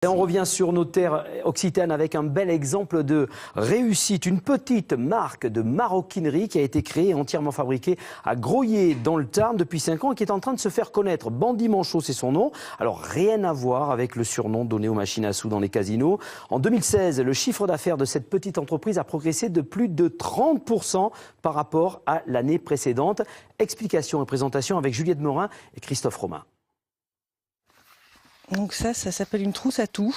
Et on revient sur nos terres occitanes avec un bel exemple de réussite. Une petite marque de maroquinerie qui a été créée et entièrement fabriquée à Groyer dans le Tarn depuis 5 ans et qui est en train de se faire connaître. Bandit Manchot, c'est son nom. Alors rien à voir avec le surnom donné aux machines à sous dans les casinos. En 2016, le chiffre d'affaires de cette petite entreprise a progressé de plus de 30% par rapport à l'année précédente. Explication et présentation avec Juliette Morin et Christophe Romain. Donc ça s'appelle une trousse à tout.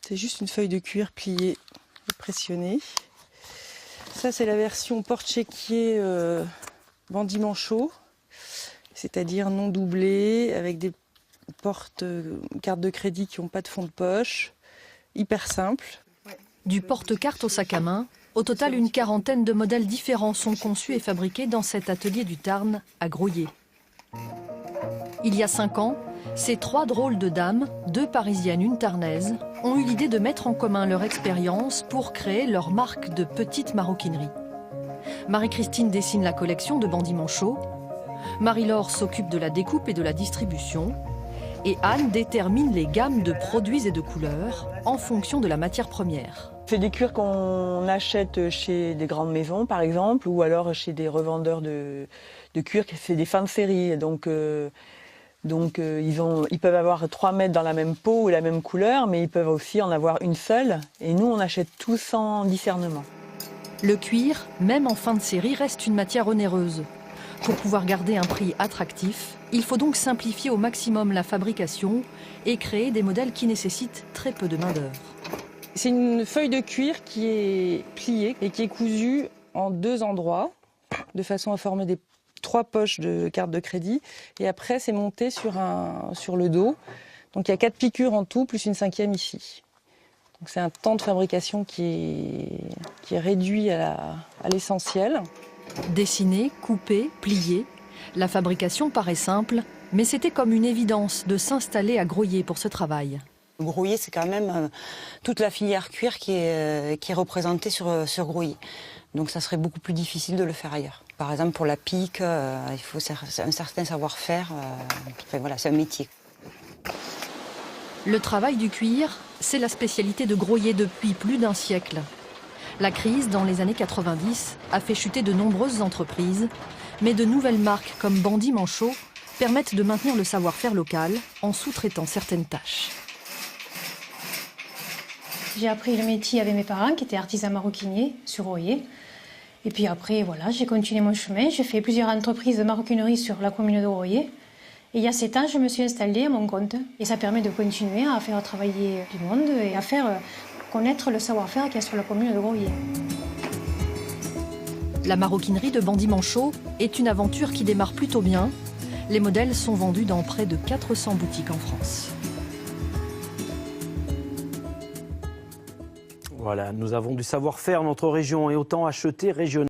C'est juste une feuille de cuir pliée et pressionnée. Ça, c'est la version porte-chéquier Bandit Manchot, c'est-à-dire non doublée, avec des portes cartes de crédit qui n'ont pas de fond de poche, hyper simple. Du porte-carte au sac à main, au total une quarantaine de modèles différents sont conçus et fabriqués dans cet atelier du Tarn à Groyer. Il y a 5 ans, ces 3 drôles de dames, 2 parisiennes, une tarnaise, ont eu l'idée de mettre en commun leur expérience pour créer leur marque de petite maroquinerie. Marie-Christine dessine la collection de Bandit Manchot, Marie-Laure s'occupe de la découpe et de la distribution, et Anne détermine les gammes de produits et de couleurs en fonction de la matière première. C'est des cuirs qu'on achète chez des grandes maisons, par exemple, ou alors chez des revendeurs de cuir, c'est des fins de série. Donc ils peuvent avoir 3 mètres dans la même peau ou la même couleur, mais ils peuvent aussi en avoir une seule. Et nous, on achète tout sans discernement. Le cuir, même en fin de série, reste une matière onéreuse. Pour pouvoir garder un prix attractif, il faut donc simplifier au maximum la fabrication et créer des modèles qui nécessitent très peu de main-d'œuvre. C'est une feuille de cuir qui est pliée et qui est cousue en 2 endroits, de façon à former des 3 poches de carte de crédit. Et après, c'est monté sur le dos. Donc il y a 4 piqûres en tout, plus une 5e ici. Donc c'est un temps de fabrication qui est réduit à l'essentiel. Dessiner, couper, plier, la fabrication paraît simple, mais c'était comme une évidence de s'installer à Groyer pour ce travail. Groyer, c'est quand même toute la filière cuir qui est représentée sur Groyer. Donc ça serait beaucoup plus difficile de le faire ailleurs. Par exemple, pour la pique, il faut un certain savoir-faire. Voilà, c'est un métier. Le travail du cuir, c'est la spécialité de Groyer depuis plus d'1 siècle. La crise, dans les années 90, a fait chuter de nombreuses entreprises, mais de nouvelles marques comme Bandit Manchot permettent de maintenir le savoir-faire local en sous-traitant certaines tâches. J'ai appris le métier avec mes parents qui étaient artisans maroquiniers sur Groyer. Et puis après, voilà, j'ai continué mon chemin. J'ai fait plusieurs entreprises de maroquinerie sur la commune de Groyer. Et il y a 7 ans, je me suis installée à mon compte. Et ça permet de continuer à faire travailler du monde et à faire connaître le savoir-faire qu'il y a sur la commune de Groyer. La maroquinerie de Bandit Manchot est une aventure qui démarre plutôt bien. Les modèles sont vendus dans près de 400 boutiques en France. Voilà, nous avons du savoir-faire dans notre région et autant acheter régional.